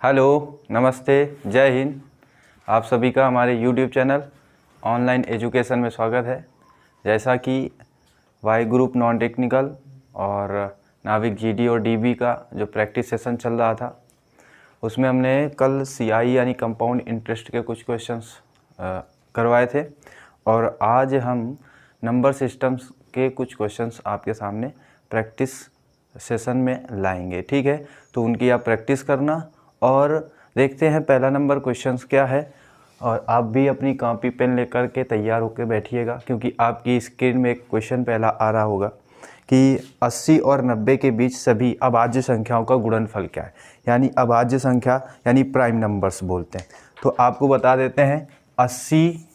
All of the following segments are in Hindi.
हेलो, नमस्ते, जय हिंद। आप सभी का हमारे YouTube चैनल ऑनलाइन एजुकेशन में स्वागत है। जैसा कि वाई ग्रुप नॉन टेक्निकल और नाविक जीडी और डीबी का जो प्रैक्टिस सेशन चल रहा था, उसमें हमने कल CI यानी कंपाउंड इंटरेस्ट के कुछ क्वेश्चंस करवाए थे और आज हम नंबर सिस्टम्स के कुछ क्वेश्चंस आपके सामने प्रैक्टिस सेशन में लाएंगे। ठीक है, तो उनकी आप प्रैक्टिस करना और देखते हैं पहला नंबर क्वेश्चंस क्या है। और आप भी अपनी कॉपी पेन लेकर के तैयार होकर बैठिएगा, क्योंकि आपकी स्क्रीन में एक क्वेश्चन पहला आ रहा होगा कि 80 और 90 के बीच सभी अभाज्य संख्याओं का गुणनफल क्या है। यानी अभाज्य संख्या यानी प्राइम नंबर्स बोलते हैं। तो आपको बता देते हैं 80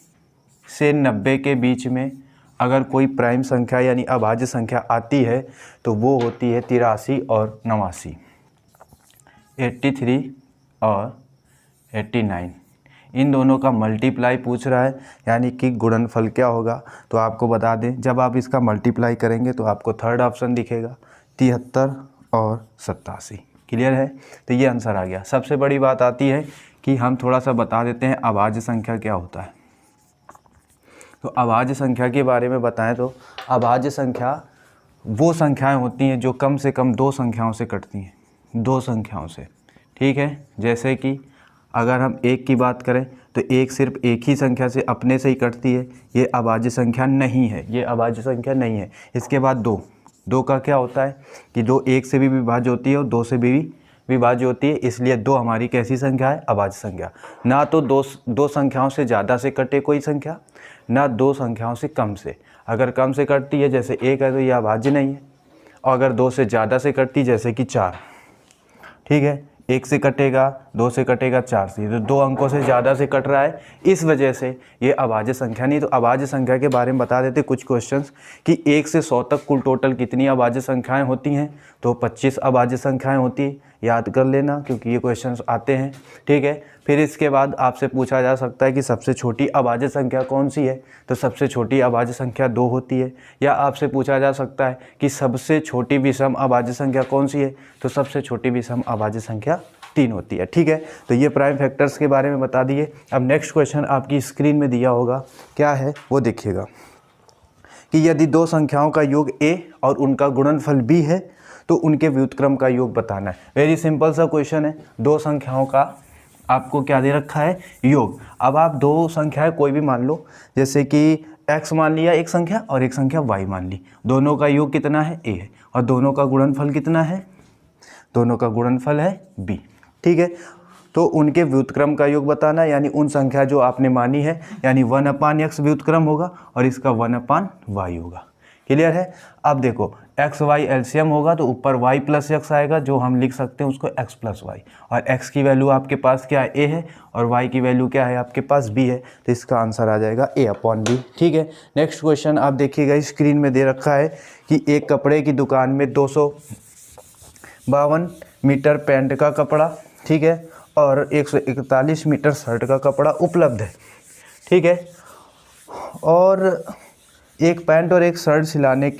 से 90 के बीच में अगर कोई प्राइम संख्या यानी अभाज्य संख्या आती है तो वो होती है 83 और 89, 83 और 89। इन दोनों का मल्टीप्लाई पूछ रहा है, यानी कि गुणनफल क्या होगा। तो आपको बता दें, जब आप इसका मल्टीप्लाई करेंगे तो आपको थर्ड ऑप्शन दिखेगा 73 और 87। क्लियर है, तो ये आंसर आ गया। सबसे बड़ी बात आती है कि हम थोड़ा सा बता देते हैं अभाज्य संख्या क्या होता है। तो अभाज्य संख्या के बारे में बताएं तो अभाज्य संख्या वो संख्याएं होती हैं जो कम से कम दो संख्याओं से कटती हैं, दो संख्याओं से। ठीक है, जैसे कि अगर हम एक की बात करें तो एक सिर्फ एक ही संख्या से अपने से ही कटती है, ये अभाज्य संख्या नहीं है, ये अभाज्य संख्या नहीं है। इसके बाद दो का क्या होता है कि दो एक से भी विभाज्य होती है और दो से भी विभाज्य होती है, इसलिए दो हमारी कैसी संख्या है, अभाज्य संख्या। ना तो दो संख्याओं से ज़्यादा से कटे कोई संख्या, ना दो संख्याओं से कम से। अगर कम से कटती है जैसे एक है तो यह अभाज्य नहीं है, और अगर दो से ज़्यादा से कटती जैसे कि 4, ठीक है, एक से कटेगा, दो से कटेगा, 4 से, तो दो अंकों से ज़्यादा से कट रहा है, इस वजह से ये अभाज्य संख्या नहीं। तो अभाज्य संख्या के बारे में बता देते कुछ क्वेश्चंस कि 1 से 100 तक कुल टोटल कितनी अभाज्य संख्याएं होती हैं। तो 25 अभाज्य संख्याएं होती है, याद कर लेना क्योंकि ये क्वेश्चंस आते हैं। ठीक है, फिर इसके बाद आपसे पूछा जा सकता है कि सबसे छोटी अभाज्य संख्या कौन सी है। तो सबसे छोटी अभाज्य संख्या 2 होती है। या आपसे पूछा जा सकता है कि सबसे छोटी विषम अभाज्य संख्या कौन सी है। तो सबसे छोटी विषम अभाज्य संख्या 3 होती है। ठीक है, तो ये प्राइम फैक्टर्स के बारे में बता दिए। अब नेक्स्ट क्वेश्चन आपकी स्क्रीन में दिया होगा, क्या है वो देखिएगा कि यदि दो संख्याओं का योग a और उनका गुणनफल b है तो उनके व्युत्क्रम का योग बताना है। वेरी सिंपल सा क्वेश्चन है। दो संख्याओं का आपको क्या दे रखा है, योग। अब आप दो संख्याएं कोई भी मान लो, जैसे कि x मान लिया एक संख्या और एक संख्या y मान ली। दोनों का योग कितना है, a है, और दोनों का गुणनफल कितना है, दोनों का गुणनफल है b। ठीक है, तो उनके व्युत्क्रम का योग बताना है, यानी उन संख्या जो आपने मानी है, यानी 1/x व्युत्क्रम होगा और इसका 1/y होगा। क्लियर है। अब देखो x y एलसीएम होगा तो ऊपर y प्लस x आएगा, जो हम लिख सकते हैं उसको x प्लस वाई। और x की वैल्यू आपके पास क्या है, a है, और y की वैल्यू क्या है आपके पास b है। तो इसका आंसर आ जाएगा a/b। ठीक है, नेक्स्ट क्वेश्चन आप देखिएगा, स्क्रीन में दे रखा है कि एक कपड़े की दुकान में 252 मीटर पैंट का कपड़ा, ठीक है, और 141 मीटर शर्ट का कपड़ा उपलब्ध है। ठीक है, और एक पैंट और एक शर्ट सिलाई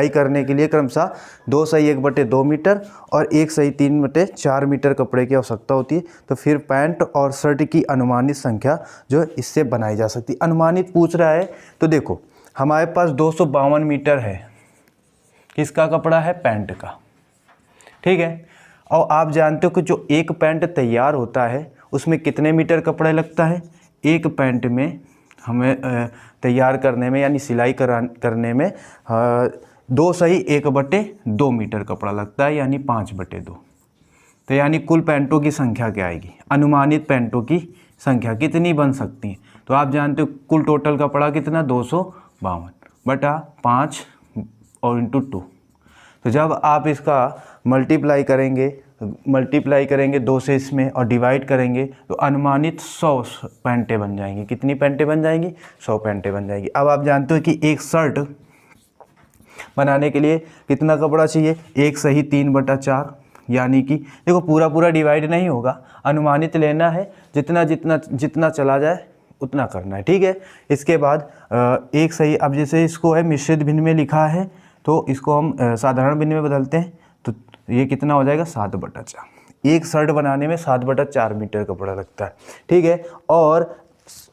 करने के लिए क्रमशः 2/1/2 मीटर और 1/3/4 मीटर कपड़े की आवश्यकता होती है। तो फिर पैंट और शर्ट की अनुमानित संख्या जो इससे बनाई जा सकती है। अनुमानित पूछ रहा है, तो देखो हमारे पास 252 मीटर है, किसका कपड़ा है, पैंट का। ठीक है, और आप जानते हो कि जो एक पैंट तैयार होता है उसमें कितने मीटर कपड़ा लगता है। एक पैंट में हमें तैयार करने में यानी सिलाई करने में 2/1/2 मीटर कपड़ा लगता है, यानी 5/2। तो यानी कुल पैंटों की संख्या क्या आएगी, अनुमानित पैंटों की संख्या कितनी बन सकती है। तो आप जानते हो कुल टोटल कपड़ा कितना, 252/5 और इंटू 2। तो जब आप इसका मल्टीप्लाई करेंगे 2 से इसमें और डिवाइड करेंगे तो अनुमानित 100 पैंटें बन जाएंगी। कितनी पैंटें बन जाएंगी, 100 पैंटें बन जाएंगी। अब आप जानते हो कि एक शर्ट बनाने के लिए कितना कपड़ा चाहिए, 1/3/4, यानी कि देखो पूरा डिवाइड नहीं होगा, अनुमानित लेना है, जितना चला जाए उतना करना है। ठीक है, इसके बाद अब जैसे इसको है मिश्रित भिन्न में लिखा है तो इसको हम साधारण भिन्न में बदलते हैं, तो ये कितना हो जाएगा, 7/4। एक शर्ट बनाने में 7/4 मीटर कपड़ा लगता है, ठीक है। और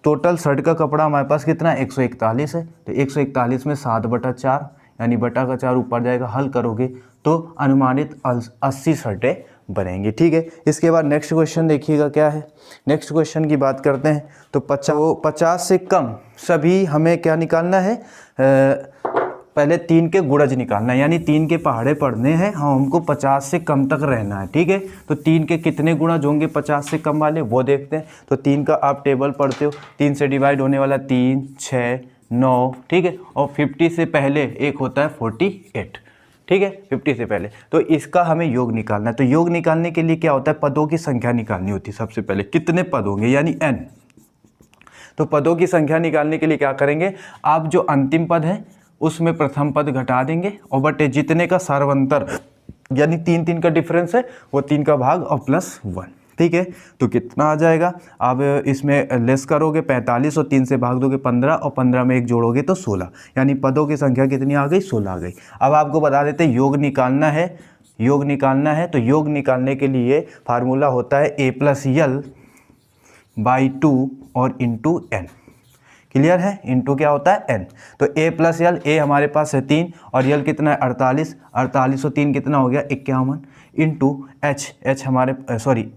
टोटल शर्ट का कपड़ा हमारे पास कितना 141 है, तो 141 में 7/4 यानी बटा का 4 ऊपर जाएगा, हल करोगे तो अनुमानित 80 शर्टें बनेंगी, ठीक है। इसके बाद नेक्स्ट क्वेश्चन देखिएगा क्या है। नेक्स्ट क्वेश्चन की बात करते हैं तो 50 से कम सभी हमें क्या निकालना है, पहले 3 के गुणज निकालना है, यानी 3 के पहाड़े पढ़ने हैं, हाँ हमको 50 से कम तक रहना है, ठीक है। तो 3 के कितने गुणज होंगे 50 से कम वाले वो देखते हैं। तो 3 का आप टेबल पढ़ते हो, 3 से डिवाइड होने वाला 3, 6, 9, ठीक है। और 50 से पहले एक होता है 48, ठीक है, 50 से पहले। तो इसका हमें योग निकालना है। तो योग निकालने के लिए क्या होता है, पदों की संख्या निकालनी होती है। सबसे पहले कितने पद होंगे यानी n। तो पदों की संख्या निकालने के लिए क्या करेंगे, आप जो अंतिम पद है उसमें प्रथम पद घटा देंगे और बटे जितने का सर्वांतर यानी 3 का डिफरेंस है वो 3 का भाग और +1, ठीक है। तो कितना आ जाएगा, आप इसमें लेस करोगे 45 और 3 से भाग दोगे 15 और 15 में 1 जोड़ोगे तो 16, यानी पदों की संख्या कितनी आ गई 16 आ गई। अब आपको बता देते हैं योग निकालना है, योग निकालना है। तो योग निकालने के लिए फार्मूला होता है a+l/2 और इंटू n, क्लियर है। इंटू क्या होता है n। तो a+l, a हमारे पास है 3 और यल कितना है 48, 48 और 3 कितना हो गया 51, इंटू h हमारे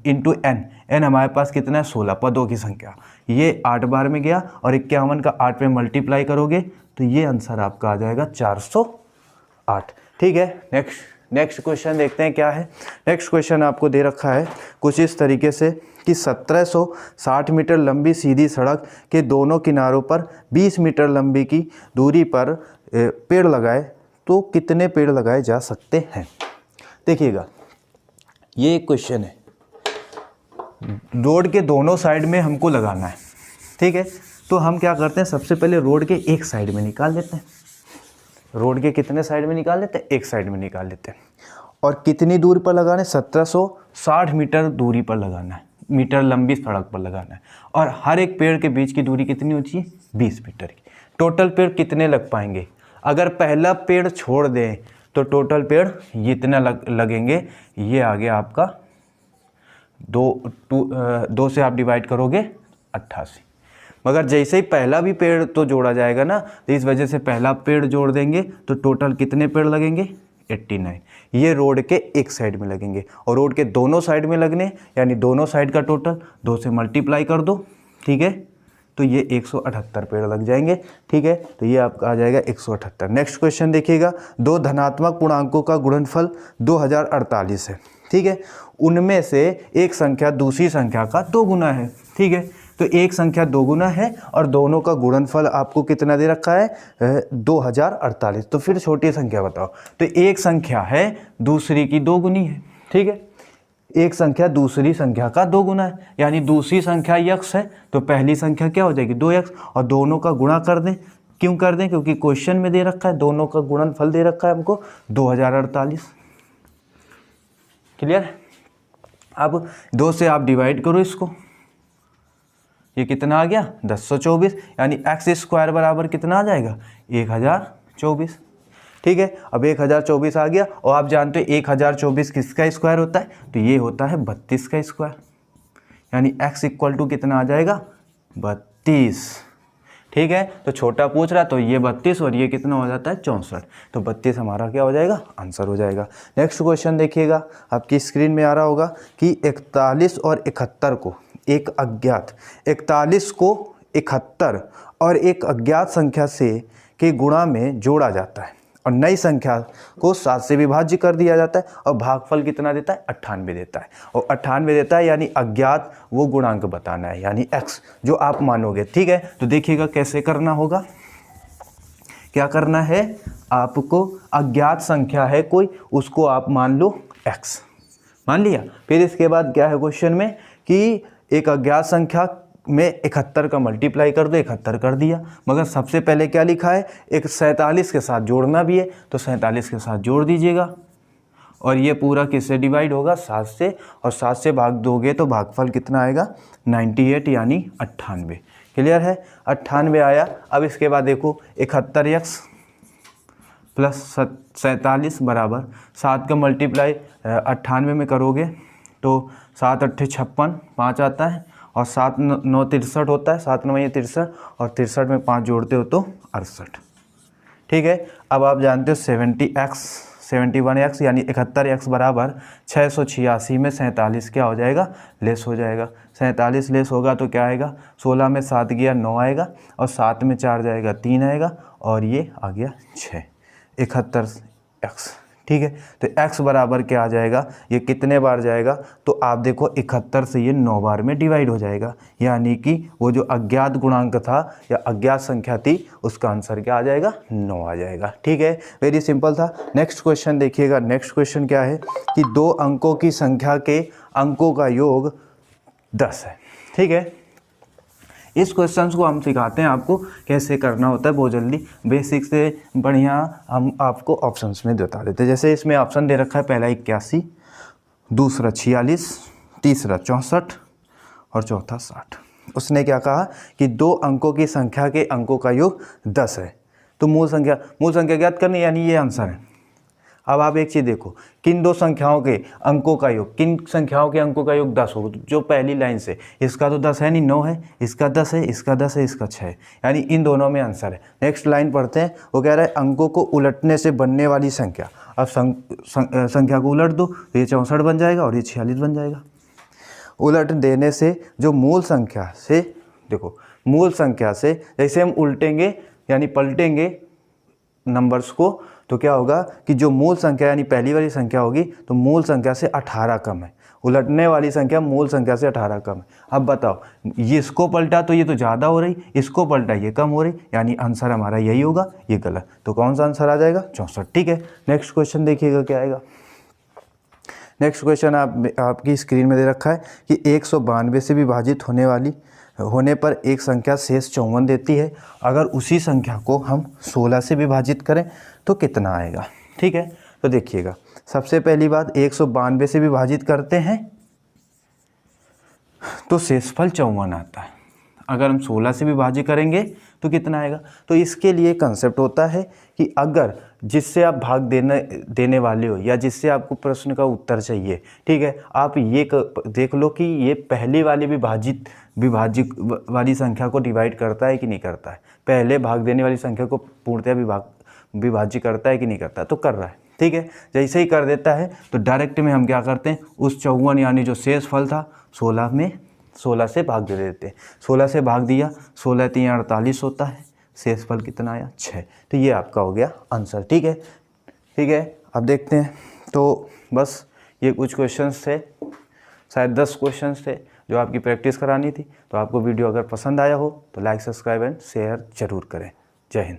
इंटू n हमारे पास कितना है 16, पदों की संख्या। ये 8 बार में गया और 51 का 8 पे मल्टीप्लाई करोगे तो ये आंसर आपका आ जाएगा 408, ठीक है। नेक्स्ट क्वेश्चन देखते हैं क्या है। नेक्स्ट क्वेश्चन आपको दे रखा है कुछ इस तरीके से कि 1760 मीटर लंबी सीधी सड़क के दोनों किनारों पर 20 मीटर लंबी की दूरी पर पेड़ लगाए तो कितने पेड़ लगाए जा सकते हैं। देखिएगा ये एक क्वेश्चन है, रोड के दोनों साइड में हमको लगाना है, ठीक है। तो हम क्या करते हैं, सबसे पहले रोड के एक साइड में निकाल लेते हैं। रोड के कितने साइड में निकाल लेते हैं, एक साइड में निकाल लेते हैं। और कितनी दूरी पर लगाना है, 1760 मीटर दूरी पर लगाना है, मीटर लंबी सड़क पर लगाना है। और हर एक पेड़ के बीच की दूरी कितनी होती है 20 मीटर की। टोटल पेड़ कितने लग पाएंगे, अगर पहला पेड़ छोड़ दें तो टोटल पेड़ इतना लगेंगे, ये आ गया आपका 2 से आप डिवाइड करोगे 88। मगर जैसे ही पहला भी पेड़ तो जोड़ा जाएगा ना, तो इस वजह से पहला पेड़ जोड़ देंगे तो टोटल कितने पेड़ लगेंगे 89। ये रोड के एक साइड में लगेंगे और रोड के दोनों साइड में लगने यानी दोनों साइड का टोटल 2 से मल्टीप्लाई कर दो, ठीक है। तो ये 178 पेड़ लग जाएंगे, ठीक है। तो ये आपका आ जाएगा 178। नेक्स्ट क्वेश्चन देखिएगा, 2 धनात्मक पूर्णांकों का गुणनफल 2048 है, ठीक है। उनमें से एक संख्या दूसरी संख्या का 2 गुना है, ठीक है। तो एक संख्या 2 गुना है और दोनों का गुणनफल आपको कितना दे रखा है 2048। तो फिर छोटी संख्या बताओ। तो एक संख्या है दूसरी की 2 गुनी है, ठीक है। एक संख्या दूसरी संख्या का 2 गुना है, यानी दूसरी संख्या x है तो पहली संख्या क्या हो जाएगी 2x, और दोनों का गुणा कर दें। क्यों कर दें, क्योंकि क्वेश्चन में दे रखा है, दोनों का गुणनफल दे रखा है हमको 2048, क्लियर। अब 2 से आप डिवाइड करो इसको, ये कितना आ गया 1024, यानी x² बराबर कितना आ जाएगा 1024, ठीक है। अब 1024 आ गया और आप जानते हो 1024 किसका स्क्वायर होता है, तो ये होता है 32 का स्क्वायर, यानी x = कितना आ जाएगा 32, ठीक है। तो छोटा पूछ रहा तो ये 32 और ये कितना हो जाता है 64, तो 32 हमारा क्या हो जाएगा आंसर हो जाएगा। नेक्स्ट क्वेश्चन देखिएगा, आपकी स्क्रीन में आ रहा होगा कि 41 और 71 को एक अज्ञात 41 को 71 और एक अज्ञात संख्या से के गुणा में जोड़ा जाता है और नई संख्या को 7 से विभाज्य कर दिया जाता है और भागफल कितना देता है 98 देता है। और 98 देता है यानी अज्ञात वो गुणांक बताना है, यानी x जो आप मानोगे, ठीक है। तो देखिएगा कैसे करना होगा, क्या करना है आपको, अज्ञात संख्या है कोई, उसको आप मान लो x, मान लिया। फिर इसके बाद क्या है क्वेश्चन में कि एक अज्ञात संख्या में 71 का मल्टीप्लाई कर दो, 71 कर दिया। मगर सबसे पहले क्या लिखा है, एक 47 के साथ जोड़ना भी है तो 47 के साथ जोड़ दीजिएगा और ये पूरा किससे डिवाइड होगा 7 से, और 7 से भाग दोगे तो भागफल कितना आएगा 98 यानी 98, क्लियर है। 98 आया। अब इसके बाद देखो 71x + 47 बराबर 7 का मल्टीप्लाई 98 में करोगे तो 7 अट्ठे 56, 5 आता है, और 7 9 63 होता है, 7 9 63, और 63 में 5 जोड़ते हो तो 68। ठीक है, अब आप जानते हो 71x यानी 71x बराबर 686 में 47 क्या हो जाएगा, लेस हो जाएगा। 47 लेस होगा तो क्या आएगा, 16 में 7 गया 9 आएगा, और 7 में 4 जाएगा 3 आएगा, और ये आ गया 6, 71x। ठीक है, तो x बराबर क्या आ जाएगा, ये कितने बार जाएगा, तो आप देखो 71 से ये 9 बार में डिवाइड हो जाएगा, यानी कि वो जो अज्ञात गुणांक था या अज्ञात संख्या थी उसका आंसर क्या आ जाएगा, 9 आ जाएगा। ठीक है, वेरी सिंपल था। नेक्स्ट क्वेश्चन देखिएगा। नेक्स्ट क्वेश्चन क्या है कि 2 अंकों की संख्या के अंकों का योग 10 है। ठीक है, इस क्वेश्चन को हम सिखाते हैं आपको कैसे करना होता है बहुत जल्दी, बेसिक से बढ़िया हम आपको ऑप्शंस में बता देते हैं। जैसे इसमें ऑप्शन दे रखा है, पहला 81, दूसरा 46, तीसरा 64 और चौथा 60। उसने क्या कहा कि 2 अंकों की संख्या के अंकों का योग 10 है, तो मूल संख्या ज्ञात करनी, यानी ये आंसर है। अब आप एक चीज़ देखो, किन 2 संख्याओं के अंकों का योग, किन संख्याओं के अंकों का योग 10 हो, जो पहली लाइन से, इसका तो 10 है नहीं, 9 है, इसका 10 है, इसका 10 है, इसका 6 है, यानी इन दोनों में आंसर है। नेक्स्ट लाइन पढ़ते हैं, वो कह रहा है अंकों को उलटने से बनने वाली संख्या। अब संख्या को उलट दो तो ये 64 बन जाएगा और ये 46 बन जाएगा। उलट देने से जो मूल संख्या से, देखो मूल संख्या से जैसे हम उल्टेंगे यानी पलटेंगे नंबर्स को, तो क्या होगा कि जो मूल संख्या यानी पहली वाली संख्या होगी तो मूल संख्या से 18 कम है, उलटने वाली संख्या मूल संख्या से 18 कम है। अब बताओ, ये इसको पलटा तो ये तो ज़्यादा हो रही, इसको पलटा ये कम हो रही, यानी आंसर हमारा यही होगा, ये गलत। तो कौन सा आंसर आ जाएगा, 64। ठीक है, नेक्स्ट क्वेश्चन देखिएगा क्या आएगा। नेक्स्ट क्वेश्चन आपकी स्क्रीन में दे रखा है कि 192 से विभाजित होने पर एक संख्या शेष 54 देती है। अगर उसी संख्या को हम 16 से विभाजित करें तो कितना आएगा। ठीक है, तो देखिएगा, सबसे पहली बात 192 से विभाजित करते हैं तो शेषफल 54 आता है। अगर हम 16 से विभाजित करेंगे तो कितना आएगा। तो इसके लिए कंसेप्ट होता है कि अगर जिससे आप भाग देने वाले हो या जिससे आपको प्रश्न का उत्तर चाहिए, ठीक है, आप ये देख लो कि ये पहली वाली विभाजित वाली संख्या को डिवाइड करता है कि नहीं करता है, पहले भाग देने वाली संख्या को पूर्णतः विभाजित करता है कि नहीं करता, तो कर रहा है। ठीक है, जैसे ही कर देता है तो डायरेक्ट में हम क्या करते हैं, उस 54 यानी जो शेष फल था 16 से भाग दे देते हैं। 16 से भाग दिया, 16 3 48 होता है, शेष फल कितना आया, 6। तो ये आपका हो गया आंसर। ठीक है, अब देखते हैं। तो बस ये कुछ क्वेश्चंस थे, शायद 10 क्वेश्चंस थे जो आपकी प्रैक्टिस करानी थी। तो आपको वीडियो अगर पसंद आया हो तो लाइक, सब्सक्राइब एंड शेयर जरूर करें। जय हिंद।